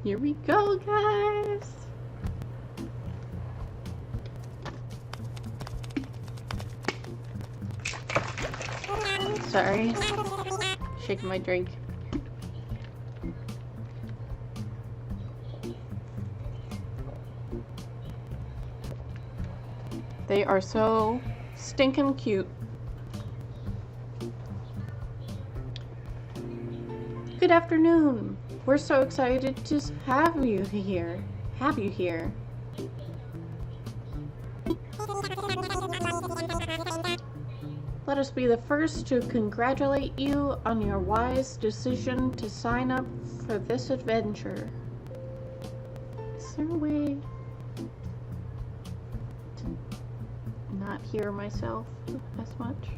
Here we go, guys! Sorry. Shaking my drink. They are so stinking cute. Good afternoon. We're so excited to have you here. Let us be the first to congratulate you on your wise decision to sign up for this adventure. Is there a way to not hear myself as much?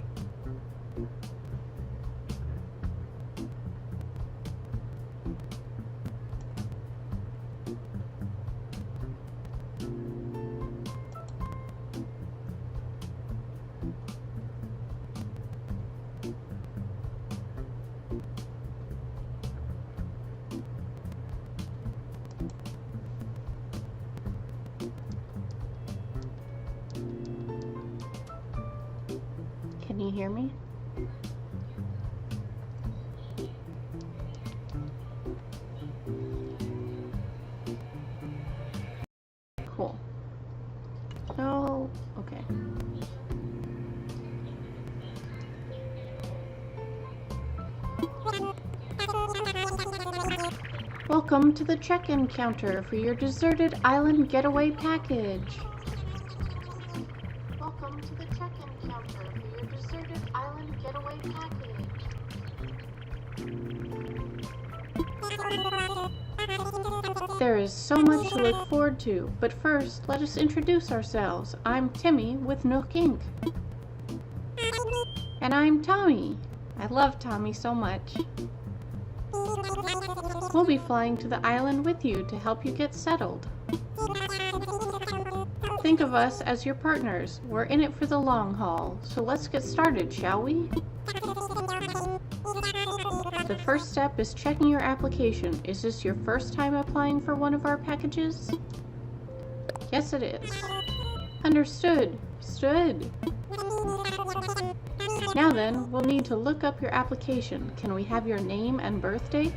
Can you hear me? Cool. Oh, okay. Welcome to the check-in counter for your deserted island getaway package. Welcome to the check-in counter for your deserted island getaway package. There is so much to look forward to, but first, let us introduce ourselves. I'm Timmy with Nook Inc. And I'm Tommy. I love Tommy so much. We'll be flying to the island with you to help you get settled. Think of us as your partners. We're in it for the long haul, so let's get started, shall we? The first step is checking your application. Is this your first time applying for one of our packages? Yes, it is. Understood. Now then, we'll need to look up your application. Can we have your name and birthday?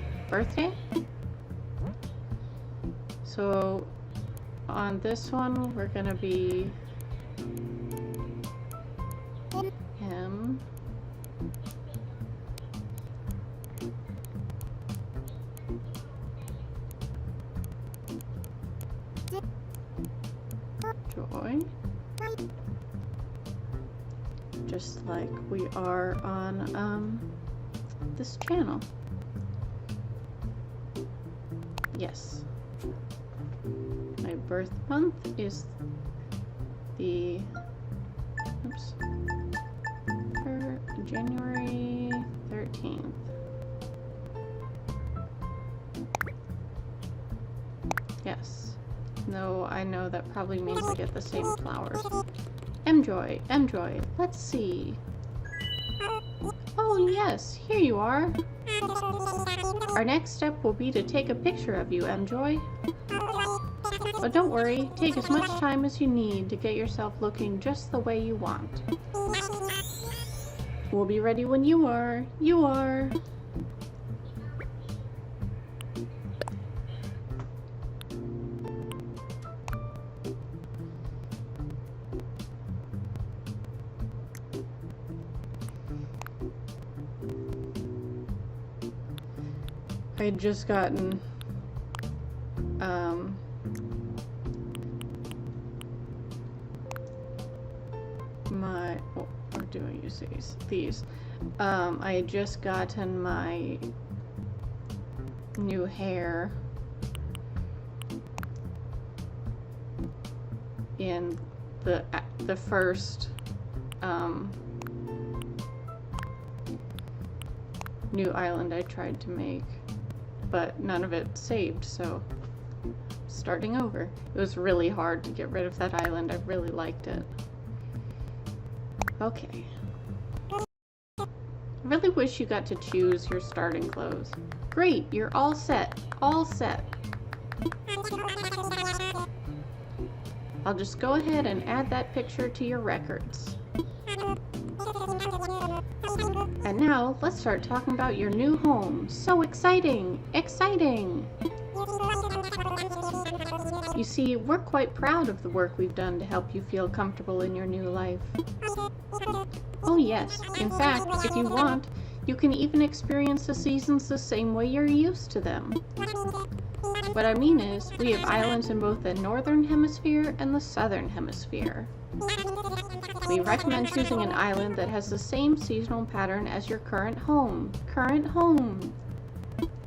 So, on this one, we're gonna be M. Joy. Just like we are on this channel. Yes. My birth month is the January 13th. Yes. No, I know that probably means I get the same flowers. Mjoy, let's see. Oh yes, here you are. Our next step will be to take a picture of you, Mjoy. But don't worry, take as much time as you need to get yourself looking just the way you want. We'll be ready when you are. I had just gotten or do I use these? I had just gotten my new hair in the first new island I tried to make, but none of it saved, so starting over. It was really hard to get rid of that island. I really liked it. Okay. I really wish you got to choose your starting clothes. Great, you're all set. I'll just go ahead and add that picture to your records. And now, let's start talking about your new home. So exciting! Exciting! You see, we're quite proud of the work we've done to help you feel comfortable in your new life. Oh yes, in fact, if you want, you can even experience the seasons the same way you're used to them. What I mean is, we have islands in both the northern hemisphere and the southern hemisphere. We recommend choosing an island that has the same seasonal pattern as your current home. Current home!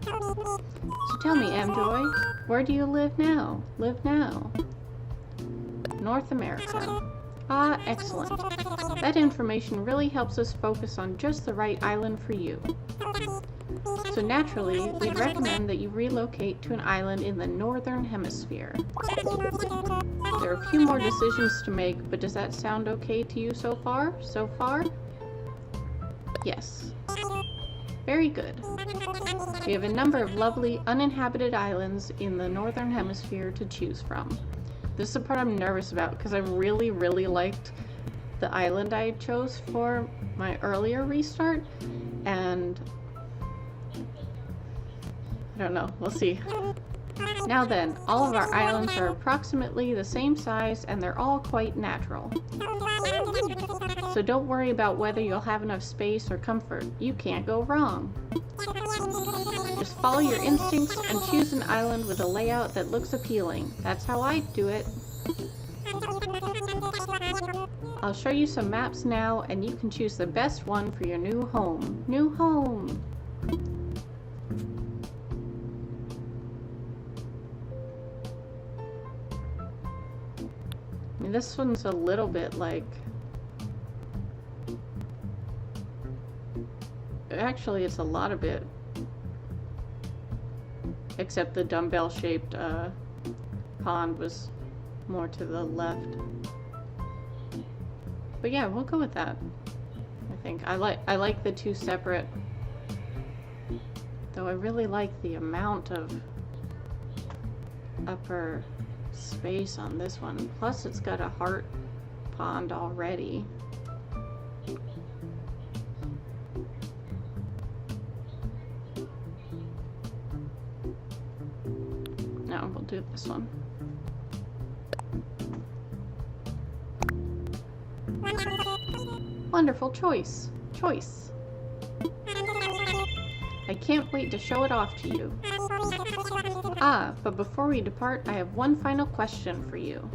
So tell me, Amjoy, where do you live now? Live now? North America. Ah, excellent. That information really helps us focus on just the right island for you. So naturally, we'd recommend that you relocate to an island in the northern hemisphere. There are a few more decisions to make, but does that sound okay to you so far? So far? Yes. Very good. We have a number of lovely uninhabited islands in the northern hemisphere to choose from. This is the part I'm nervous about because I really, really liked the island I chose for my earlier restart, and I don't know, we'll see. Now then, all of our islands are approximately the same size and they're all quite natural. So don't worry about whether you'll have enough space or comfort. You can't go wrong. Just follow your instincts and choose an island with a layout that looks appealing. That's how I do it. I'll show you some maps now and you can choose the best one for your new home. New home! I mean, this one's a little bit like... Actually, it's a lot of it. Except the dumbbell-shaped pond was more to the left. But yeah, we'll go with that. I think I like the two separate. Though I really like the amount of upper space on this one. Plus, it's got a heart pond already. No, we'll do this one. Wonderful choice. Choice. I can't wait to show it off to you. Ah, but before we depart, I have one final question for you.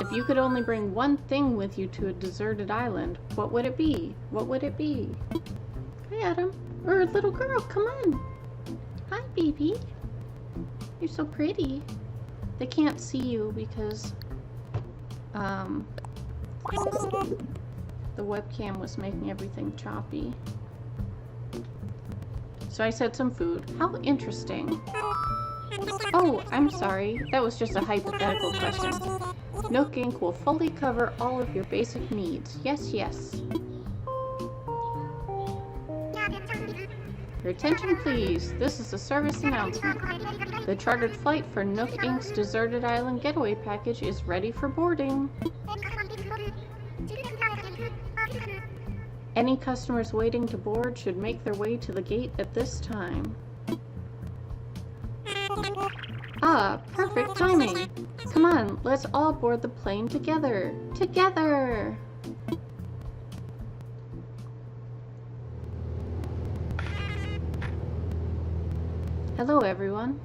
If you could only bring one thing with you to a deserted island, what would it be? What would it be? Hi, Adam. Or little girl, come on. Hi, baby. You're so pretty. They can't see you because, the webcam was making everything choppy. So I said some food. How interesting. Oh, I'm sorry. That was just a hypothetical question. Nook Inc. will fully cover all of your basic needs. Yes, yes. Your attention, please. This is a service announcement. The chartered flight for Nook Inc.'s Deserted Island Getaway Package is ready for boarding. Any customers waiting to board should make their way to the gate at this time. Ah, perfect timing. Come on, let's all board the plane together. Together! Hello, everyone.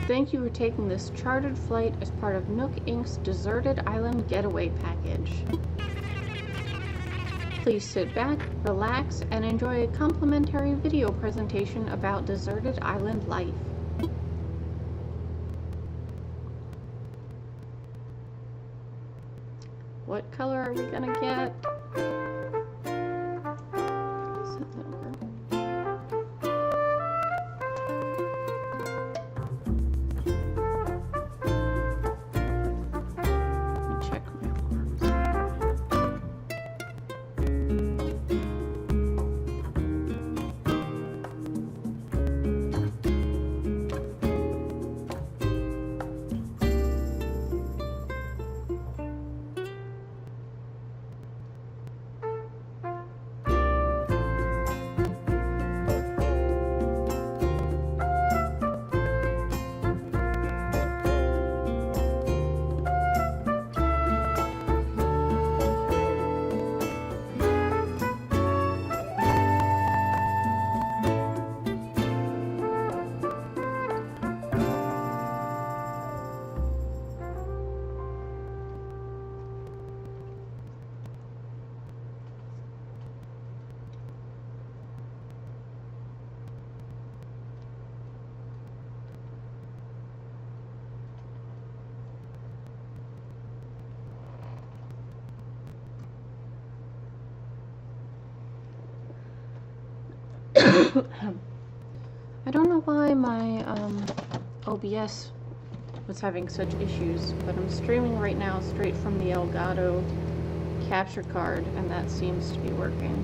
Thank you for taking this chartered flight as part of Nook Inc.'s Deserted Island Getaway Package. Please sit back, relax, and enjoy a complimentary video presentation about deserted island life. What color are we gonna get? I don't know why my OBS was having such issues, but I'm streaming right now straight from the Elgato capture card, and that seems to be working.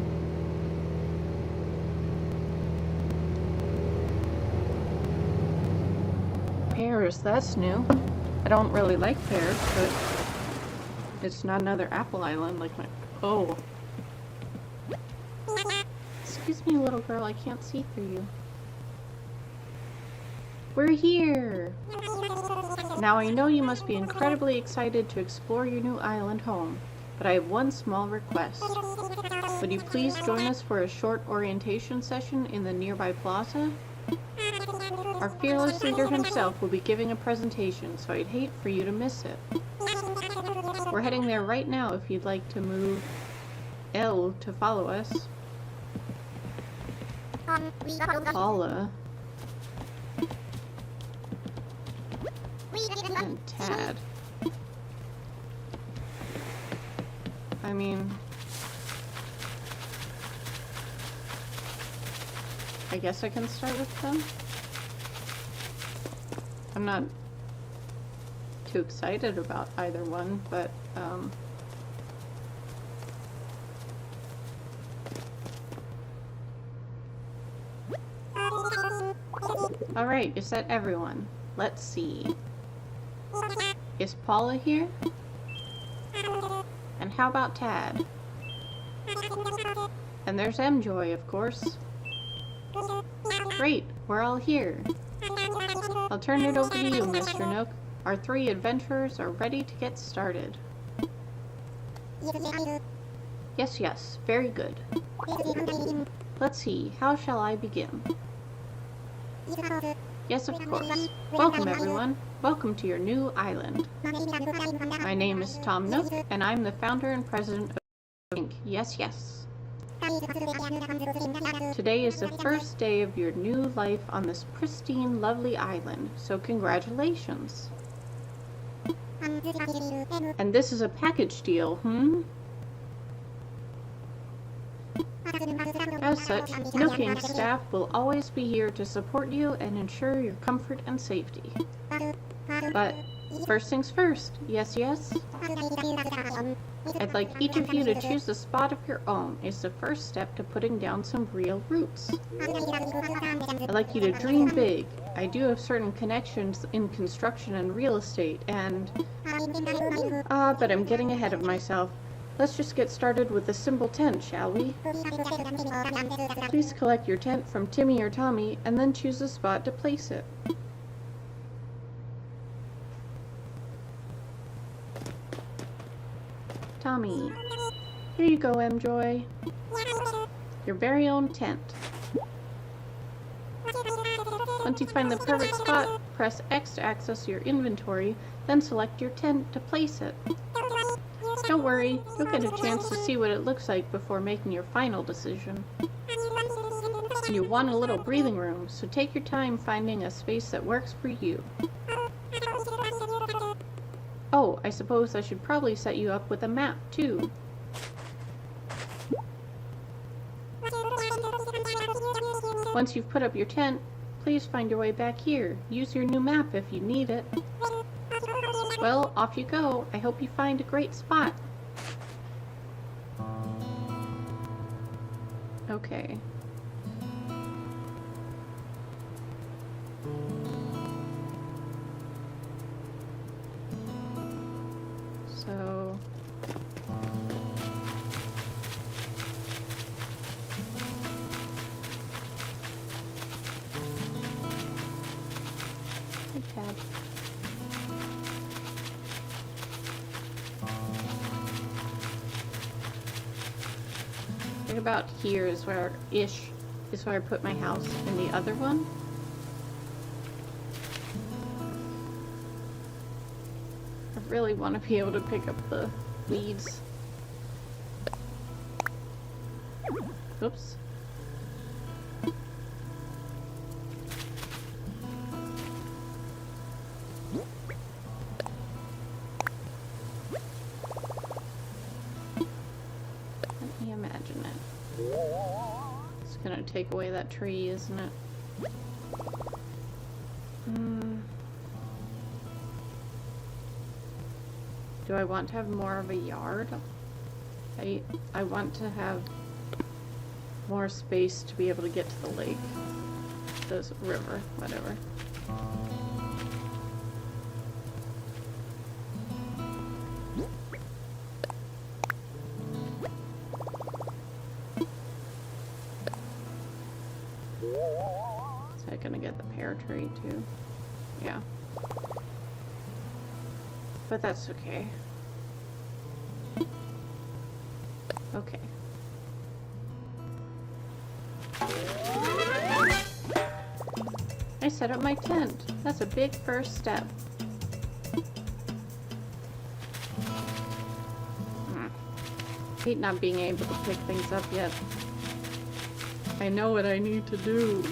Pears, that's new. I don't really like pears, but it's not another apple island like my... Oh. Excuse me, little girl, I can't see through you. We're here! Now I know you must be incredibly excited to explore your new island home, but I have one small request. Would you please join us for a short orientation session in the nearby plaza? Our fearless leader himself will be giving a presentation, so I'd hate for you to miss it. We're heading there right now if you'd like to move L to follow us. Paula. And Tad. I mean... I guess I can start with them? I'm not too excited about either one, but, Alright, is that everyone? Let's see. Is Paula here? And how about Tad? And there's M-Joy, of course. Great, we're all here. I'll turn it over to you, Mr. Nook. Our 3 adventurers are ready to get started. Yes, yes, very good. Let's see, how shall I begin? Yes, of course. Welcome, everyone. Welcome to your new island. My name is Tom Nook, and I'm the founder and president of Inc. Yes, yes. Today is the first day of your new life on this pristine, lovely island, so congratulations. And this is a package deal, As such, Nook Inc. staff will always be here to support you and ensure your comfort and safety. But first things first, yes, yes? I'd like each of you to choose a spot of your own. It's the first step to putting down some real roots. I'd like you to dream big. I do have certain connections in construction and real estate, and... but I'm getting ahead of myself. Let's just get started with a simple tent, shall we? Please collect your tent from Timmy or Tommy, and then choose a spot to place it. Tommy. Here you go, M-Joy. Your very own tent. Once you find the perfect spot, press X to access your inventory, then select your tent to place it. Don't worry, you'll get a chance to see what it looks like before making your final decision. You want a little breathing room, so take your time finding a space that works for you. Oh, I suppose I should probably set you up with a map, too. Once you've put up your tent, please find your way back here. Use your new map if you need it. Well, off you go. I hope you find a great spot. Okay. So... Tab. Right about here is where I put my house, and the other one. I really want to be able to pick up the weeds. Oops. gonna take away that tree, isn't it? Do I want to have more of a yard? I want to have more space to be able to get to the lake. The river, whatever. Is that gonna get the pear tree too? Yeah. But that's okay. Okay. I set up my tent. That's a big first step. Hate not being able to pick things up yet. I know what I need to do.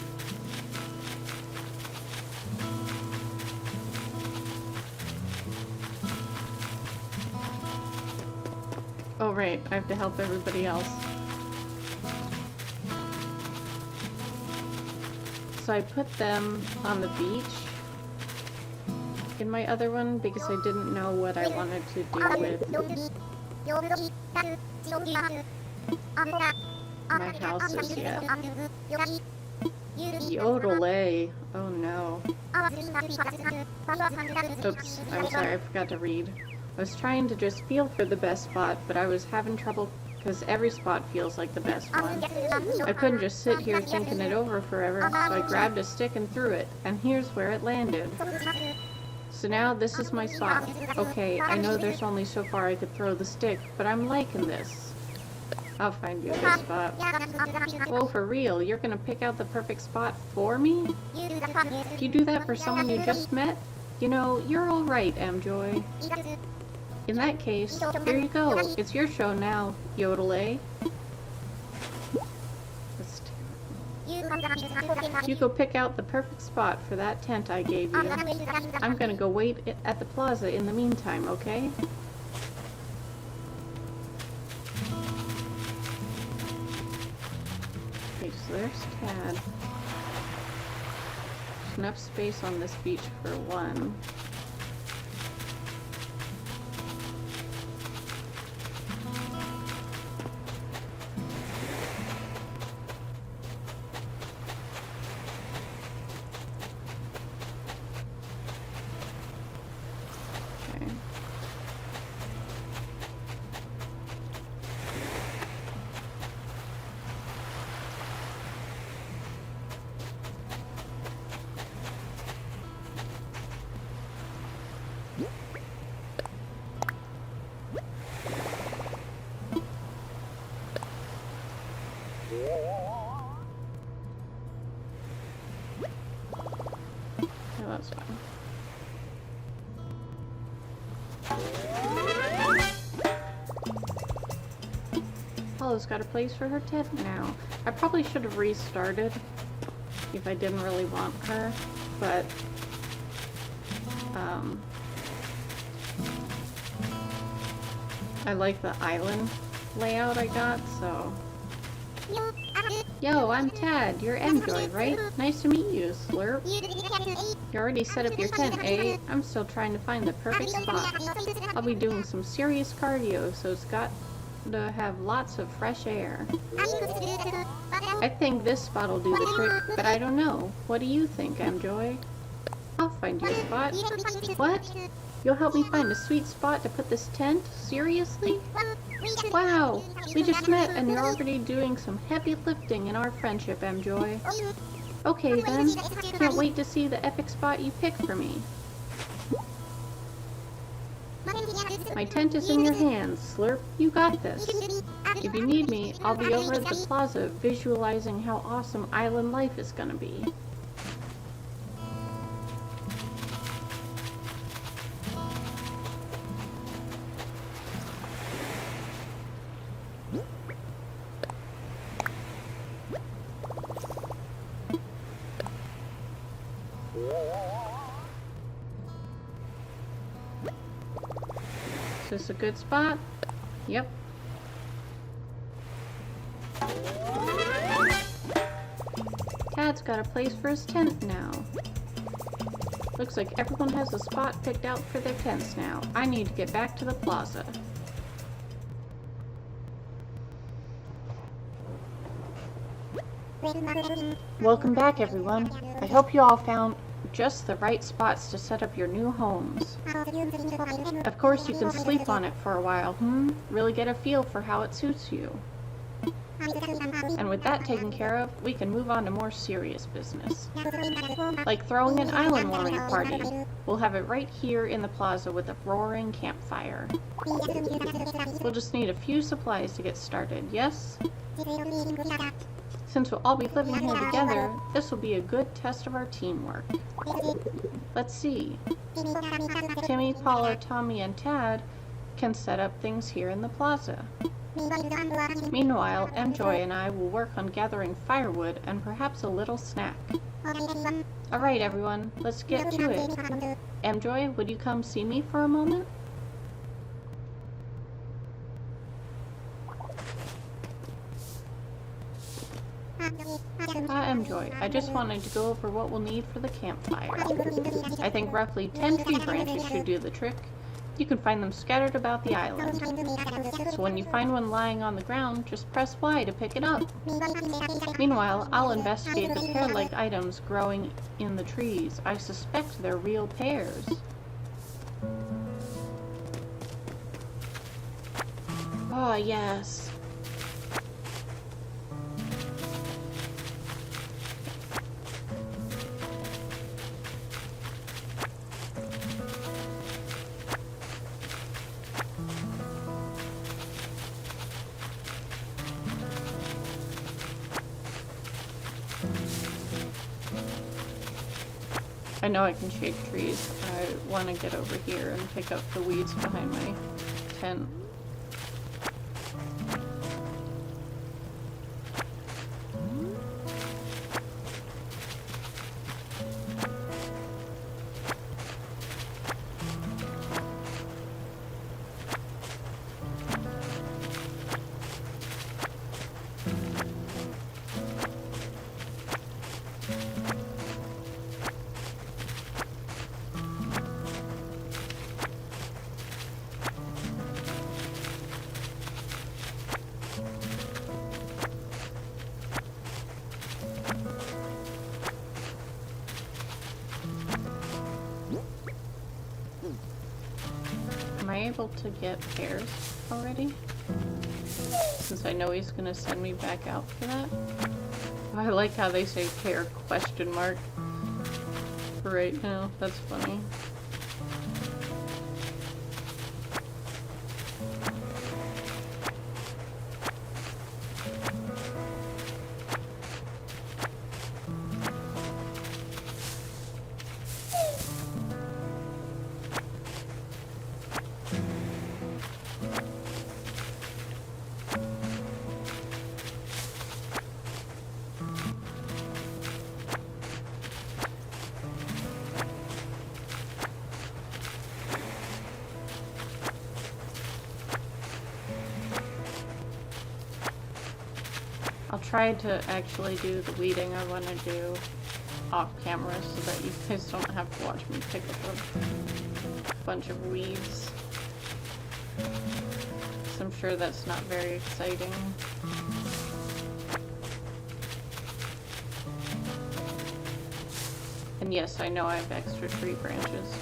Oh right, I have to help everybody else. So I put them on the beach in my other one because I didn't know what I wanted to do with my houses yet. Yodelay. Oh no. Oops, I'm sorry, I forgot to read. I was trying to just feel for the best spot, but I was having trouble because every spot feels like the best one. I couldn't just sit here thinking it over forever, so I grabbed a stick and threw it, and here's where it landed. So now this is my spot. Okay, I know there's only so far I could throw the stick, but I'm liking this. I'll find you a good spot. Whoa, for real? You're gonna pick out the perfect spot for me? You do that for someone you just met? You know, you're alright, M-Joy. In that case, here you go. It's your show now, Yodelay. You go pick out the perfect spot for that tent I gave you. I'm gonna go wait at the plaza in the meantime, okay? Okay, so there's Tad. There's enough space on this beach for one. That's fine. Hollow's got a place for her tent now. I probably should have restarted if I didn't really want her, but I like the island layout I got, so. Yo, I'm Tad. You're M-Joy, right? Nice to meet you, Slurp. You already set up your tent, eh? I'm still trying to find the perfect spot. I'll be doing some serious cardio, so it's got to have lots of fresh air. I think this spot will do the trick, but I don't know. What do you think, M-Joy? I'll find your spot. What? You'll help me find a sweet spot to put this tent? Seriously? Wow! We just met and you're already doing some heavy lifting in our friendship, M-Joy. Okay then, can't wait to see the epic spot you pick for me. My tent is in your hands, Slurp. You got this. If you need me, I'll be over at the plaza visualizing how awesome island life is gonna be. Is this a good spot? Yep. Tad's got a place for his tent now. Looks like everyone has a spot picked out for their tents now. I need to get back to the plaza. Welcome back, everyone. I hope you all found just the right spots to set up your new homes. Of course, you can sleep on it for a while, Really get a feel for how it suits you. And with that taken care of, we can move on to more serious business. Like throwing an island warming party. We'll have it right here in the plaza with a roaring campfire. We'll just need a few supplies to get started, yes? Since we'll all be living here together, this will be a good test of our teamwork. Let's see. Timmy, Paula, Tommy, and Tad can set up things here in the plaza. Meanwhile, MJoy and I will work on gathering firewood and perhaps a little snack. Alright everyone, let's get to it. MJoy, would you come see me for a moment? MJoy, I just wanted to go over what we'll need for the campfire. I think roughly 10 tree branches should do the trick. You can find them scattered about the island. So when you find one lying on the ground, just press Y to pick it up. Meanwhile, I'll investigate the pear-like items growing in the trees. I suspect they're real pears. Oh, yes. I know I can shake trees. I want to get over here and pick up the weeds behind my tent. Am I able to get pears already? Since I know he's gonna send me back out for that. I like how they say pear question mark for right now. That's funny. I'll try to actually do the weeding I want to do off camera so that you guys don't have to watch me pick up a bunch of weeds. So I'm sure that's not very exciting. And yes, I know I have extra tree branches.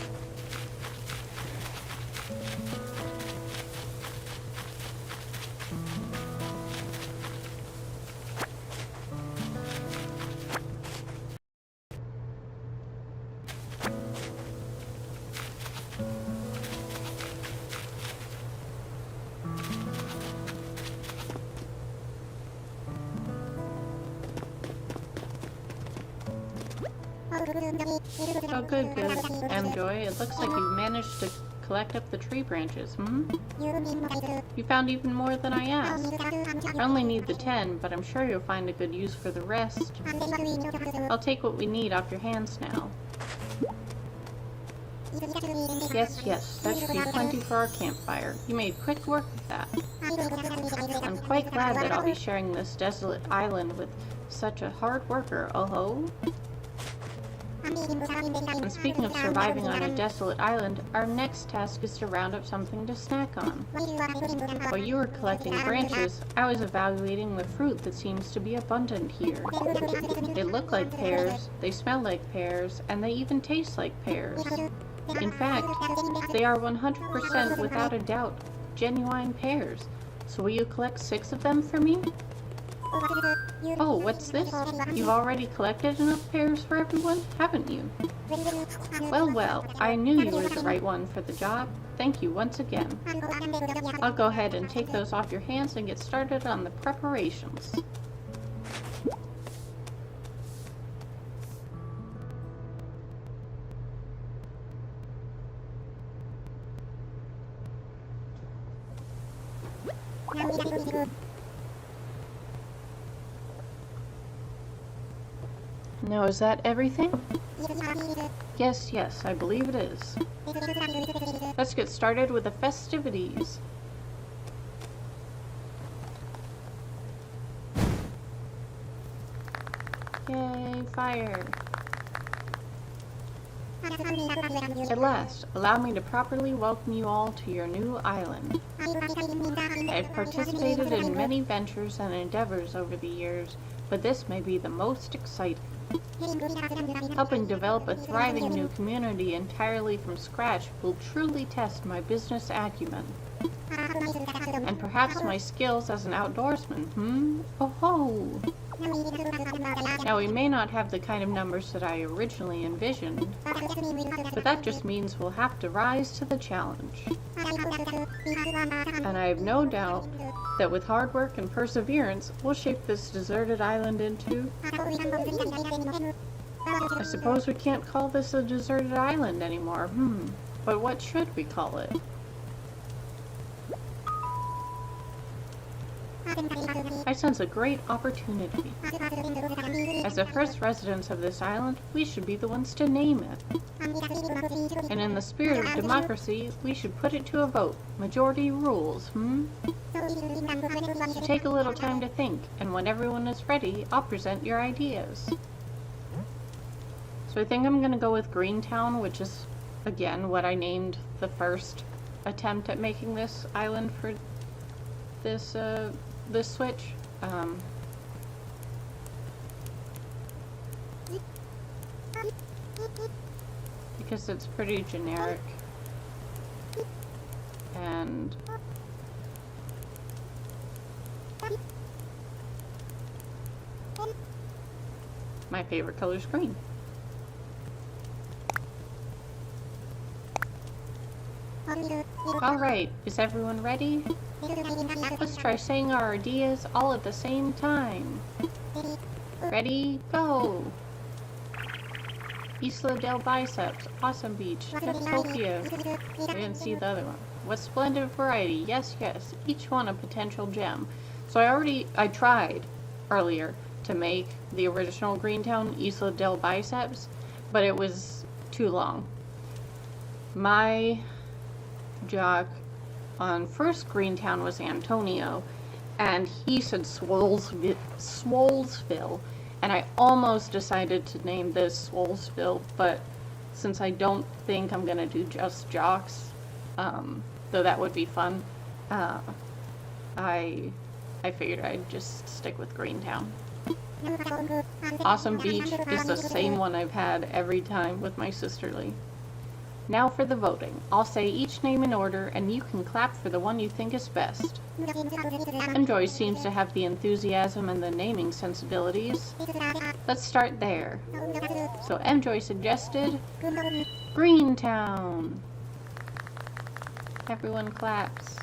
Oh, good. MJoy, it looks like you've managed to collect up the tree branches, You found even more than I asked. I only need the 10, but I'm sure you'll find a good use for the rest. I'll take what we need off your hands now. Yes, that should be plenty for our campfire. You made quick work with that. I'm quite glad that I'll be sharing this desolate island with Such a hard worker, oh-ho. And speaking of surviving on a desolate island, our next task is to round up something to snack on. While you were collecting branches, I was evaluating the fruit that seems to be abundant here. They look like pears, they smell like pears, and they even taste like pears. In fact, they are 100% without a doubt genuine pears. So will you collect 6 of them for me? Oh, what's this? You've already collected enough pears for everyone, haven't you? Well, well, I knew you were the right one for the job. Thank you once again. I'll go ahead and take those off your hands and get started on the preparations. Now, is that everything? Yes, yes, I believe it is. Let's get started with the festivities. Yay, fire. At last, allow me to properly welcome you all to your new island. I've participated in many ventures and endeavors over the years, but this may be the most exciting. Helping develop a thriving new community entirely from scratch will truly test my business acumen. And perhaps my skills as an outdoorsman, Oh-ho! Now, we may not have the kind of numbers that I originally envisioned, but that just means we'll have to rise to the challenge. And I have no doubt that with hard work and perseverance, we'll shape this deserted island into... I suppose we can't call this a deserted island anymore, But what should we call it? I sense a great opportunity. As the first residents of this island, we should be the ones to name it. And in the spirit of democracy, we should put it to a vote. Majority rules, So take a little time to think, and when everyone is ready, I'll present your ideas. So I think I'm going to go with Greentown, which is, again, what I named the first attempt at making this island for this Switch. Because it's pretty generic. And my favorite color is green. Alright, is everyone ready? Let's try saying our ideas all at the same time. Ready, go! Isla del Biceps, awesome beach, Topia. I didn't see the other one. What splendid variety, yes, yes, each one a potential gem. So I tried earlier to make the original Greentown Isla del Biceps, but it was too long. My jock on first Greentown was Antonio, and he said Swolesville, and I almost decided to name this Swolesville, but since I don't think I'm gonna do just jocks, though that would be fun, I figured I'd just stick with Greentown. Awesome Beach is the same one I've had every time with my sisterly. Now for the voting. I'll say each name in order, and you can clap for the one you think is best. Enjoy seems to have the enthusiasm and the naming sensibilities. Let's start there. So Enjoy suggested Greentown. Everyone claps.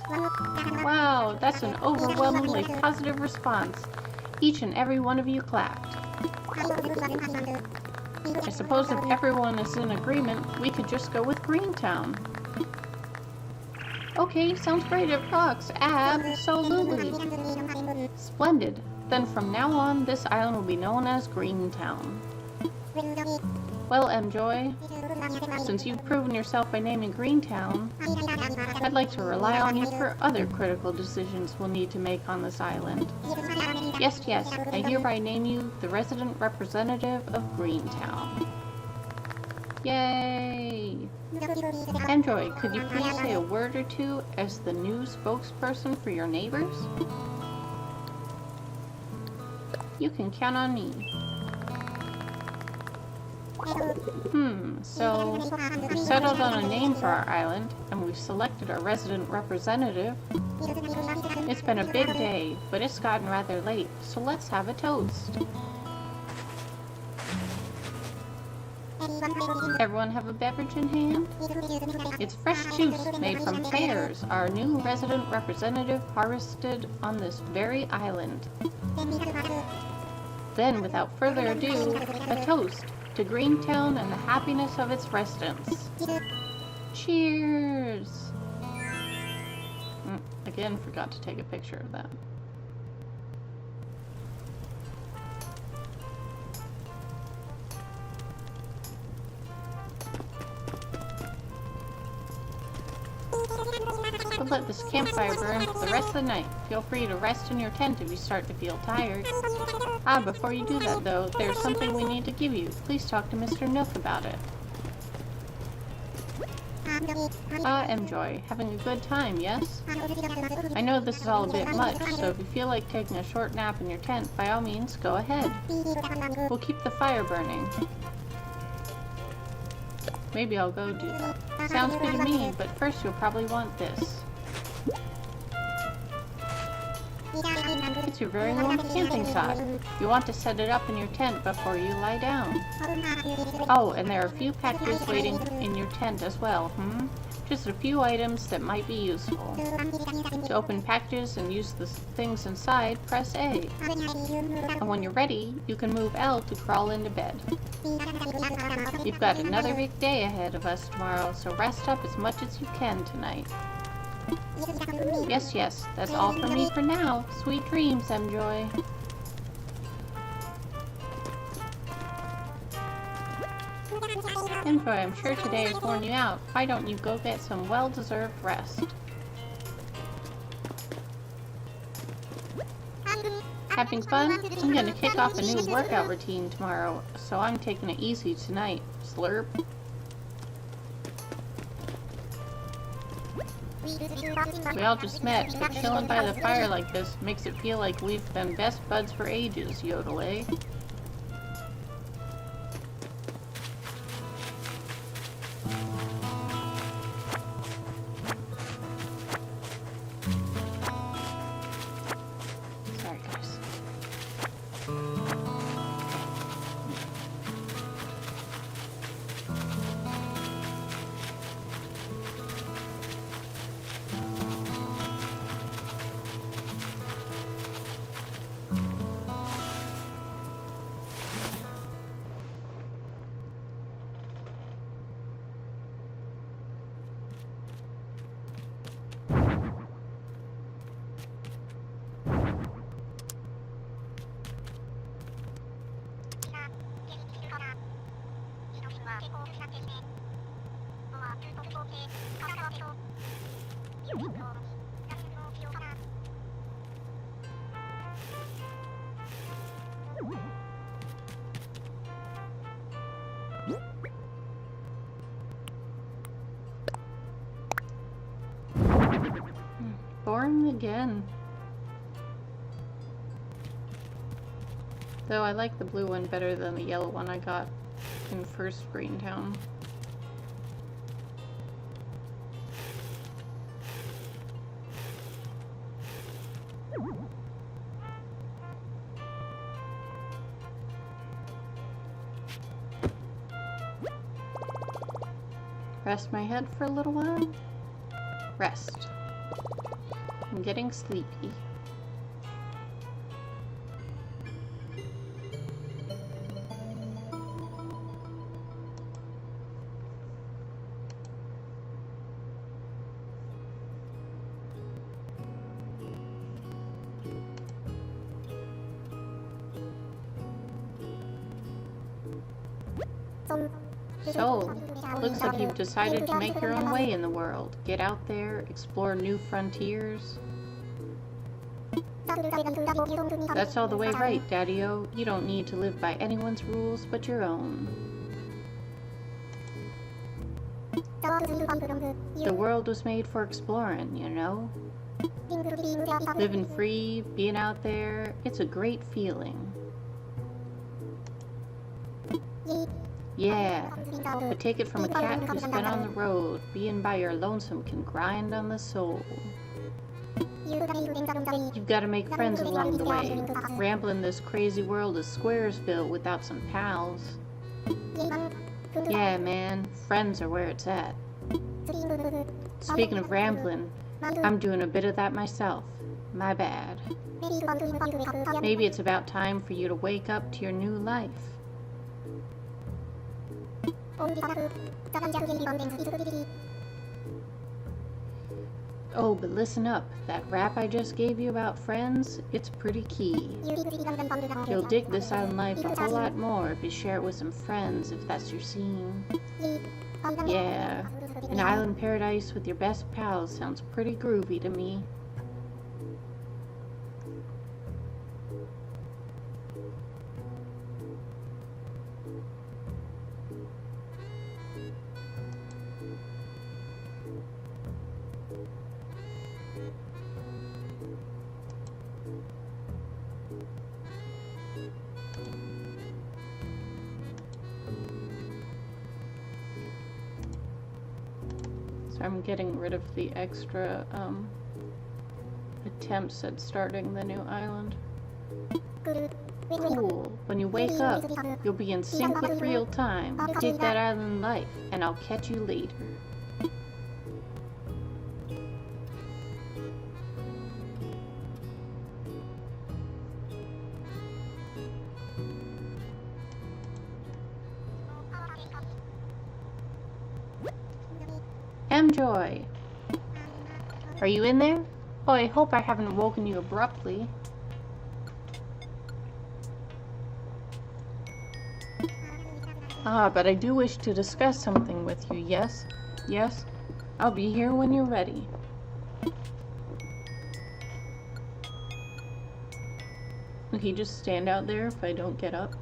Wow, that's an overwhelmingly positive response. Each and every one of you clapped. I suppose if everyone is in agreement, we could just go with Greentown. Okay, sounds great, it rocks. Absolutely. Splendid. Then from now on, this island will be known as Greentown. Well, M-Joy, since you've proven yourself by naming Greentown, I'd like to rely on you for other critical decisions we'll need to make on this island. Yes, I hereby name you the resident representative of Greentown. Yay! M-Joy, could you please say a word or two as the new spokesperson for your neighbors? You can count on me. So we've settled on a name for our island, and we've selected our resident representative. It's been a big day, but it's gotten rather late, so let's have a toast. Everyone have a beverage in hand? It's fresh juice made from pears, our new resident representative harvested on this very island. Then, without further ado, a toast to Greentown and the happiness of its residents. Cheers! Again, forgot to take a picture of that. We'll let this campfire burn for the rest of the night. Feel free to rest in your tent if you start to feel tired. Before you do that though, there's something we need to give you. Please talk to Mr. Nook about it. M-Joy, having a good time, yes? I know this is all a bit much, so if you feel like taking a short nap in your tent, by all means, go ahead. We'll keep the fire burning. Maybe I'll go do that. Sounds good to me, but first you'll probably want this. It's your very own camping sod. You want to set it up in your tent before you lie down. Oh, and there are a few packages waiting in your tent as well, Just a few items that might be useful. To open packages and use the things inside, press A. And when you're ready, you can move L to crawl into bed. You've got another big day ahead of us tomorrow, so rest up as much as you can tonight. Yes, that's all from me for now. Sweet dreams, M-Joy. M-Joy, I'm sure today has worn you out. Why don't you go get some well-deserved rest? Having fun? I'm gonna kick off a new workout routine tomorrow, so I'm taking it easy tonight. Slurp. We all just met, but chilling by the fire like this makes it feel like we've been best buds for ages, Yodel, eh? Sorry, guys. Boring again. Though I like the blue one better than the yellow one I got in first Greentown. Rest my head for a little while. Rest. I'm getting sleepy. 좀 So, looks like you've decided to make your own way in the world. Get out there, explore new frontiers. That's all the way right, Daddy-o. You don't need to live by anyone's rules but your own. The world was made for exploring, you know? Living free, being out there, it's a great feeling. Yeah, but take it from a cat who's been on the road. Being by your lonesome can grind on the soul. You've got to make friends along the way. Rambling this crazy world is Squaresville without some pals. Yeah, man, friends are where it's at. Speaking of rambling, I'm doing a bit of that myself. My bad. Maybe it's about time for you to wake up to your new life. Oh, but listen up. That rap I just gave you about friends, it's pretty key. You'll dig this island life a whole lot more if you share it with some friends, if that's your scene. Yeah, an island paradise with your best pals sounds pretty groovy to me. So I'm getting rid of the extra attempts at starting the new island. Cool. When you wake up, you'll be in sync with real time. Dig that island life, and I'll catch you later. M-Joy! Are you in there? Oh, I hope I haven't woken you abruptly. Ah, but I do wish to discuss something with you, yes? Yes? I'll be here when you're ready. Okay, just stand out there if I don't get up.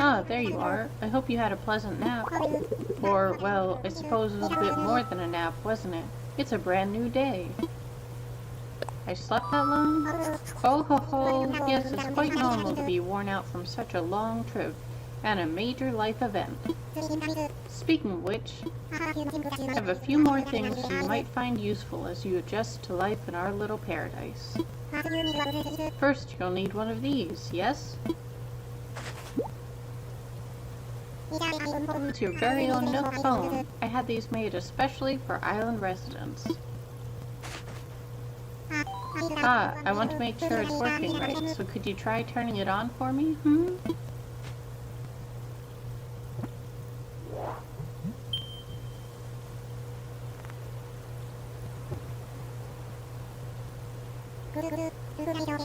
Ah, there you are. I hope you had a pleasant nap. Or, well, I suppose it was a bit more than a nap, wasn't it? It's a brand new day. I slept that long? Oh ho ho, yes, it's quite normal to be worn out from such a long trip and a major life event. Speaking of which, I have a few more things you might find useful as you adjust to life in our little paradise. First, you'll need one of these, yes? It's your very own Nook phone. I had these made especially for island residents. Ah, I want to make sure it's working right, so could you try turning it on for me,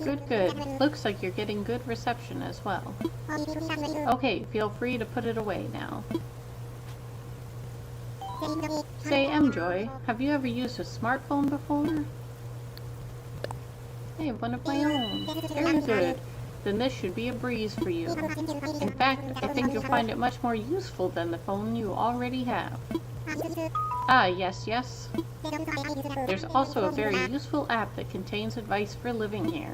Good, good. Looks like you're getting good reception as well. Okay, feel free to put it away now. Say, M-Joy, have you ever used a smartphone before? I have one of my own. Very good. Then this should be a breeze for you. In fact, I think you'll find it much more useful than the phone you already have. Ah, yes, yes. There's also a very useful app that contains advice for living here.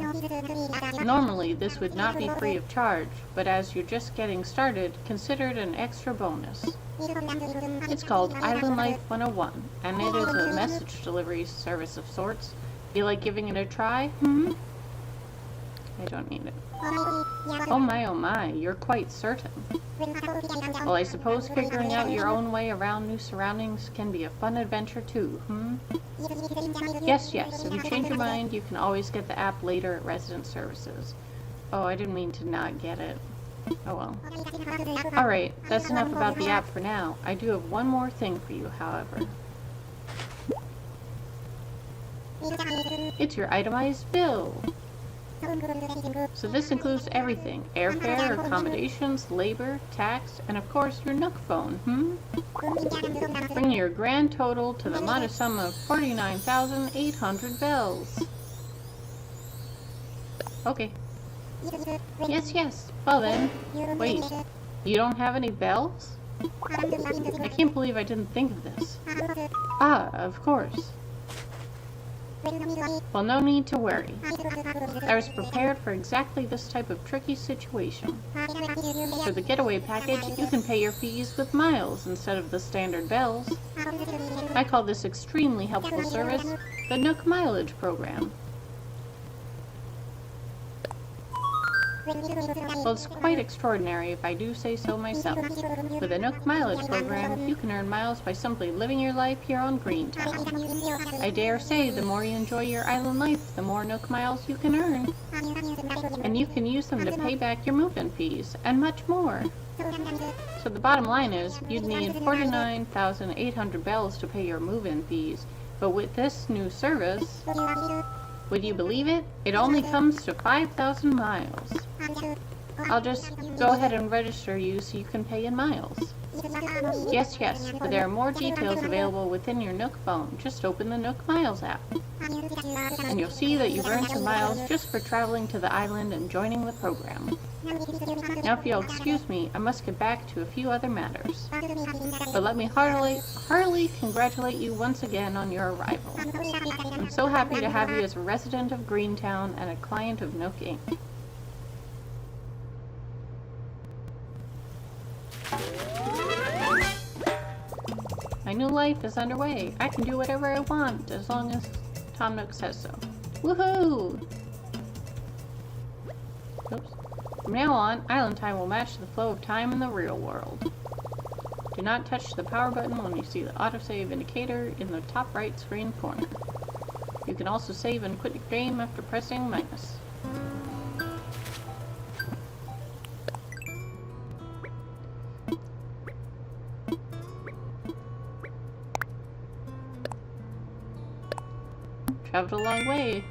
Normally, this would not be free of charge, but as you're just getting started, consider it an extra bonus. It's called Island Life 101, and it is a message delivery service of sorts. Feel like giving it a try? I don't need it. Oh my, you're quite certain. Well, I suppose figuring out your own way around new surroundings can be a fun adventure too, Yes, yes, if you change your mind, you can always get the app later at resident services. Oh, I didn't mean to not get it. Oh well. Alright, that's enough about the app for now. I do have one more thing for you, however. It's your itemized bill. So this includes everything. Airfare, accommodations, labor, tax, and of course your Nook phone, Bring your grand total to the modest sum of 49,800 bells. Okay. Yes. Well then, wait. You don't have any bells? I can't believe I didn't think of this. Ah, of course. Well, no need to worry. I was prepared for exactly this type of tricky situation. For the getaway package, you can pay your fees with miles instead of the standard bells. I call this extremely helpful service the Nook Mileage Program. Well, it's quite extraordinary if I do say so myself. With the Nook Mileage Program, you can earn miles by simply living your life here on Greentown. I dare say the more you enjoy your island life, the more Nook miles you can earn. And you can use them to pay back your move-in fees, and much more. So the bottom line is, you'd need 49,800 bells to pay your move-in fees, but with this new service, would you believe it? It only comes to 5,000 miles. I'll just go ahead and register you so you can pay in miles. Yes, but there are more details available within your Nook phone. Just open the Nook Miles app. And you'll see that you've earned some miles just for traveling to the island and joining the program. Now if you'll excuse me, I must get back to a few other matters. But let me heartily congratulate you once again on your arrival. I'm so happy to have you as a resident of Greentown and a client of Nook Inc. My new life is underway. I can do whatever I want as long as Tom Nook says so. Woohoo! Oops. From now on, island time will match the flow of time in the real world. Do not touch the power button when you see the autosave indicator in the top right screen corner. You can also save and quit the game after pressing minus. Traveled a long way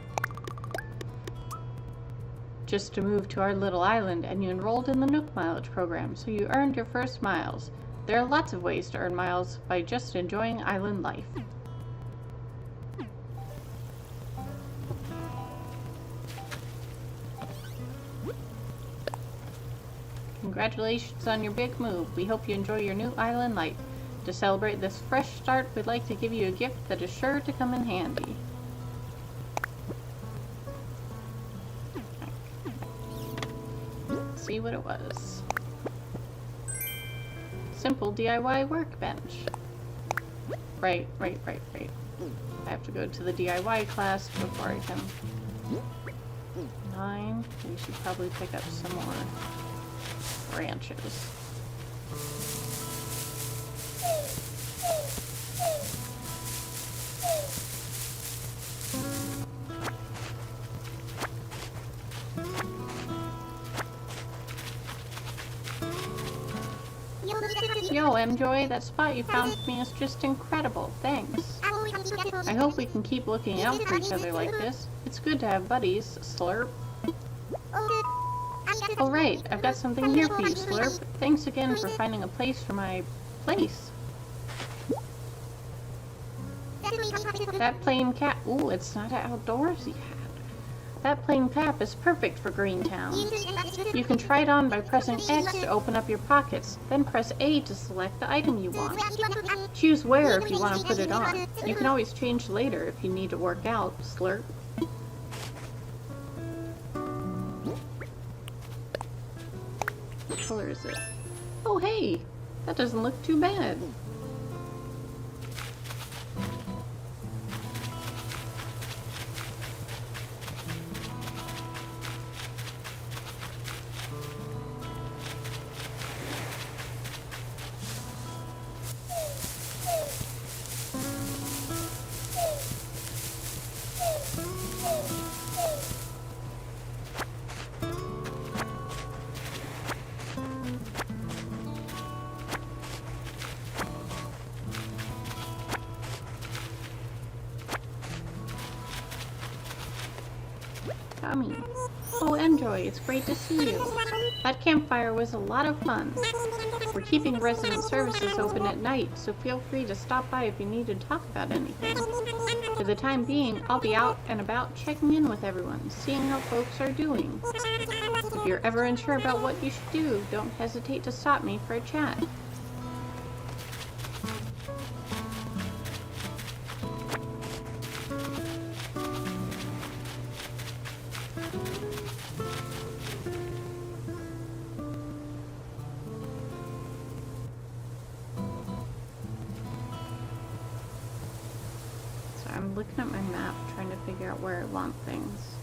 just to move to our little island, and you enrolled in the Nook Mileage Program, so you earned your first miles. There are lots of ways to earn miles by just enjoying island life. Congratulations on your big move. We hope you enjoy your new island life. To celebrate this fresh start, we'd like to give you a gift that is sure to come in handy. See what it was. Simple DIY workbench. Right. I have to go to the DIY class before I can. 9. We should probably pick up some more branches. Yo, MJoy, that spot you found for me is just incredible. Thanks. I hope we can keep looking out for each other like this. It's good to have buddies, Slurp. Oh right, I've got something here for you, Slurp. Thanks again for finding a place for my place. That plain cap. Ooh, it's not an outdoorsy hat. That plain cap is perfect for Greentown. You can try it on by pressing X to open up your pockets, then press A to select the item you want. Choose where if you want to put it on. You can always change later if you need to work out, Slurp. What color is it? Oh hey! That doesn't look too bad. coming. Oh, MJoy, it's great to see you. That campfire was a lot of fun. We're keeping resident services open at night, so feel free to stop by if you need to talk about anything. For the time being, I'll be out and about checking in with everyone, seeing how folks are doing. If you're ever unsure about what you should do, don't hesitate to stop me for a chat. I'm looking at my map, trying to figure out where I want things.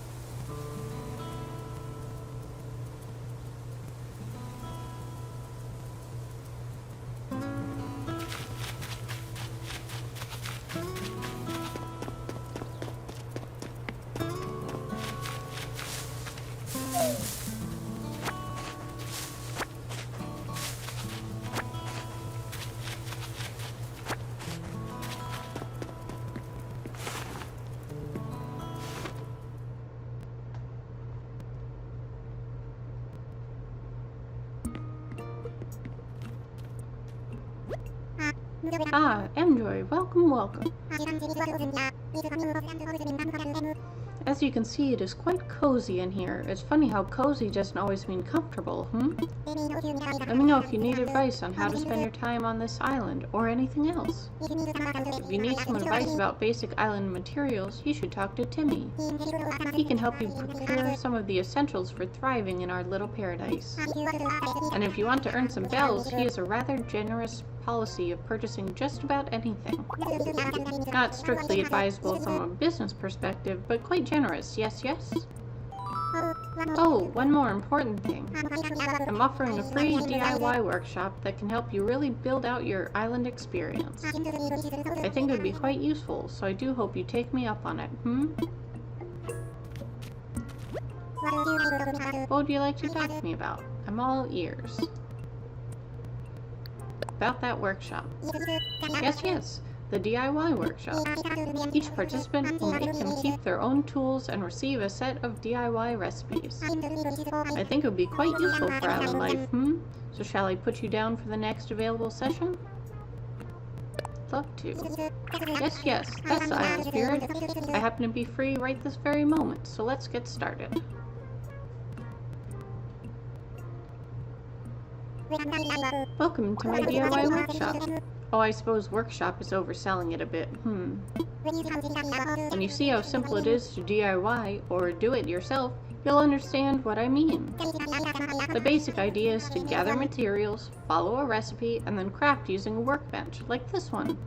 Ah, MJoy, welcome, welcome. As you can see, it is quite cozy in here. It's funny how cozy doesn't always mean comfortable, Let me know if you need advice on how to spend your time on this island, or anything else. If you need some advice about basic island materials, you should talk to Timmy. He can help you procure some of the essentials for thriving in our little paradise. And if you want to earn some bells, he has a rather generous policy of purchasing just about anything. Not strictly advisable from a business perspective, but quite generous, yes, yes? Oh, one more important thing. I'm offering a free DIY workshop that can help you really build out your island experience. I think it would be quite useful, so I do hope you take me up on it, What would you like to talk to me about? I'm all ears. About that workshop. Yes, yes, the DIY workshop. Each participant will make and keep their own tools and receive a set of DIY recipes. I think it would be quite useful for island life, So shall I put you down for the next available session? Love to. Yes, yes, that's the island spirit. I happen to be free right this very moment, so let's get started. Welcome to my DIY workshop. Oh, I suppose workshop is overselling it a bit. When you see how simple it is to DIY, or do it yourself, you'll understand what I mean. The basic idea is to gather materials, follow a recipe, and then craft using a workbench, like this one.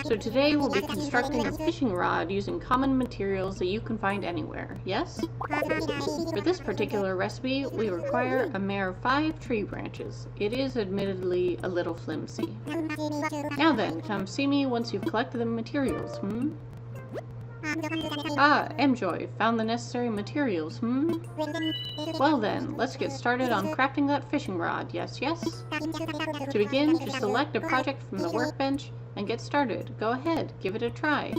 So today we'll be constructing a fishing rod using common materials that you can find anywhere, yes? For this particular recipe, we require a mere 5 tree branches. It is admittedly a little flimsy. Now then, come see me once you've collected the materials, Ah, MJoy, found the necessary materials, Well then, let's get started on crafting that fishing rod, yes, yes? To begin, just select a project from the workbench and get started. Go ahead, give it a try.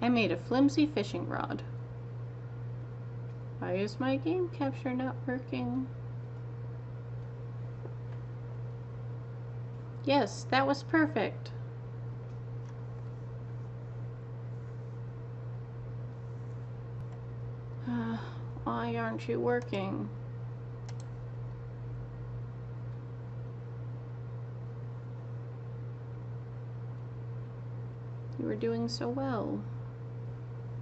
I made a flimsy fishing rod. Why is my game capture not working? Yes, that was perfect. Why aren't you working? You were doing so well.